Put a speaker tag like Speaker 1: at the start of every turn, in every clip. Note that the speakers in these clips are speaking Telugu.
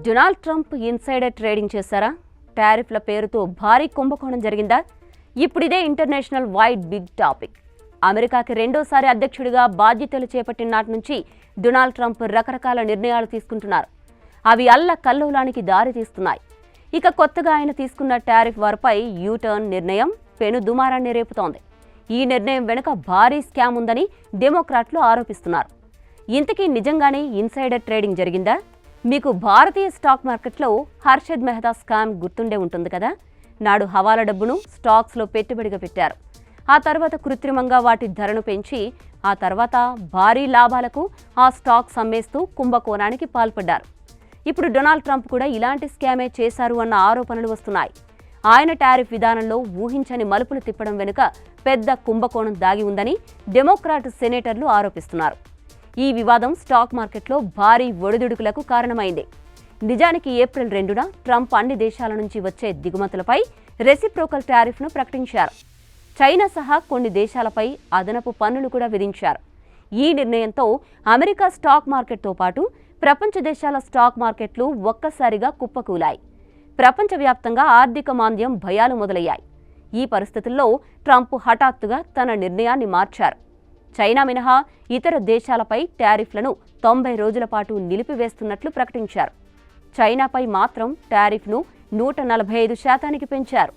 Speaker 1: డొనాల్డ్ ట్రంప్ ఇన్సైడర్ ట్రేడింగ్ చేశారా? టారిఫ్ల పేరుతో భారీ కుంభకోణం జరిగిందా? ఇప్పుడు ఇదే ఇంటర్నేషనల్ వైడ్ బిగ్ టాపిక్. అమెరికాకి రెండోసారి అధ్యక్షుడిగా బాధ్యతలు చేపట్టిన నాటి నుంచి డొనాల్డ్ ట్రంప్ రకరకాల నిర్ణయాలు తీసుకుంటున్నారు. అవి అల్లకల్లోలానికి దారి తీస్తున్నాయి. ఇక కొత్తగా ఆయన తీసుకున్న టారిఫ్ వార్పై యూటర్న్ నిర్ణయం పెను దుమారాన్ని రేపుతోంది. ఈ నిర్ణయం వెనుక భారీ స్కామ్ ఉందని డెమోక్రాట్లు ఆరోపిస్తున్నారు. ఇంతకీ నిజంగానే ఇన్సైడర్ ట్రేడింగ్ జరిగిందా? మీకు భారతీయ స్టాక్ మార్కెట్లో హర్షద్ మెహతా స్కామ్ గుర్తుండే ఉంటుంది కదా. నాడు హవాలా డబ్బును స్టాక్స్లో పెట్టుబడిగా పెట్టారు. ఆ తర్వాత కృత్రిమంగా వాటి ధరను పెంచి ఆ తర్వాత భారీ లాభాలకు ఆ స్టాక్స్ అమ్మేస్తూ కుంభకోణానికి పాల్పడ్డారు. ఇప్పుడు డొనాల్డ్ ట్రంప్ కూడా ఇలాంటి స్కామే చేశారు అన్న ఆరోపణలు వస్తున్నాయి. ఆయన టారిఫ్ విధానంలో ఊహించని మలుపులు తిప్పడం వెనుక పెద్ద కుంభకోణం దాగి ఉందని డెమోక్రాట్ సెనేటర్లు ఆరోపిస్తున్నారు. ఈ వివాదం స్టాక్ మార్కెట్లో భారీ ఒడిదుడుకులకు కారణమైంది. నిజానికి ఏప్రిల్ 2న ట్రంప్ అన్ని దేశాల నుంచి వచ్చే దిగుమతులపై రెసిప్రోకల్ టారిఫ్ను ప్రకటించారు. చైనా సహా కొన్ని దేశాలపై అదనపు పన్నులు కూడా విధించారు. ఈ నిర్ణయంతో అమెరికా స్టాక్ మార్కెట్తో పాటు ప్రపంచ దేశాల స్టాక్ మార్కెట్లు ఒక్కసారిగా కుప్పకూలాయి. ప్రపంచవ్యాప్తంగా ఆర్థిక మాంద్యం భయాలు మొదలయ్యాయి. ఈ పరిస్థితుల్లో ట్రంప్ హఠాత్తుగా తన నిర్ణయాన్ని మార్చారు. చైనా మినహా ఇతర దేశాలపై టారిఫ్లను 90 రోజుల పాటు నిలిపివేస్తున్నట్లు ప్రకటించారు. చైనాపై మాత్రం టారిఫ్ను 145% పెంచారు.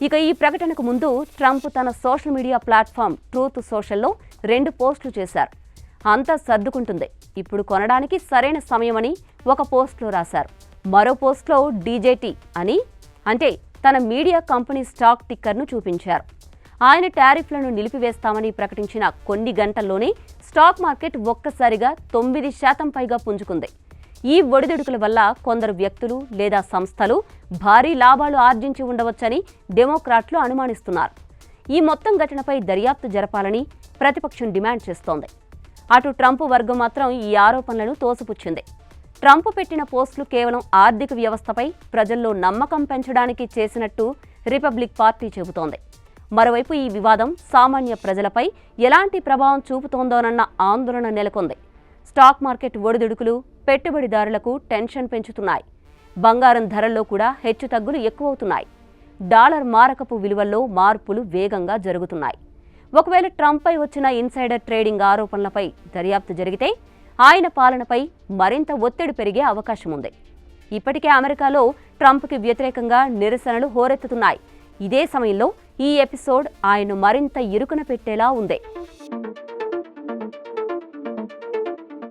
Speaker 1: ఇక ఈ ప్రకటనకు ముందు ట్రంప్ తన సోషల్ మీడియా ప్లాట్ఫామ్ ట్రూత్ సోషల్లో 2 పోస్టులు చేశారు. అంతా సర్దుకుంటుంది, ఇప్పుడు కొనడానికి సరైన సమయమని ఒక పోస్ట్లో రాశారు. మరో పోస్ట్లో డీజేటీ అని, అంటే తన మీడియా కంపెనీ స్టాక్ టిక్కర్ను చూపించారు. ఆయన టారిఫ్లను నిలిపివేస్తామని ప్రకటించిన కొన్ని గంటల్లోనే స్టాక్ మార్కెట్ ఒక్కసారిగా 9% పైగా పుంజుకుంది. ఈ ఒడిదుడుకుల వల్ల కొందరు వ్యక్తులు లేదా సంస్థలు భారీ లాభాలు ఆర్జించి ఉండవచ్చని డెమోక్రాట్లు అనుమానిస్తున్నారు. ఈ మొత్తం ఘటనపై దర్యాప్తు జరపాలని ప్రతిపక్షం డిమాండ్ చేస్తోంది. అటు ట్రంప్ వర్గం మాత్రం ఈ ఆరోపణలను తోసిపుచ్చింది. ట్రంప్ పెట్టిన పోస్టులు కేవలం ఆర్థిక వ్యవస్థపై ప్రజల్లో నమ్మకం పెంచడానికి చేసినట్టు రిపబ్లిక్ పార్టీ చెబుతోంది. మరోవైపు ఈ వివాదం సామాన్య ప్రజలపై ఎలాంటి ప్రభావం చూపుతోందోనన్న ఆందోళన నెలకొంది. స్టాక్ మార్కెట్ ఒడిదుడుకులు పెట్టుబడిదారులకు టెన్షన్ పెంచుతున్నాయి. బంగారం ధరల్లో కూడా హెచ్చుతగ్గులు ఎక్కువవుతున్నాయి. డాలర్ మారకపు విలువల్లో మార్పులు వేగంగా జరుగుతున్నాయి. ఒకవేళ ట్రంప్పై వచ్చిన ఇన్సైడర్ ట్రేడింగ్ ఆరోపణలపై దర్యాప్తు జరిగితే ఆయన పాలనపై మరింత ఒత్తిడి పెరిగే అవకాశం ఉంది. ఇప్పటికే అమెరికాలో ట్రంప్కి వ్యతిరేకంగా నిరసనలు హోరెత్తుతున్నాయి. ఇదే సమయంలో ఈ ఎపిసోడ్ ఆయన్ను మరింత ఇరుకున పెట్టేలా ఉంది.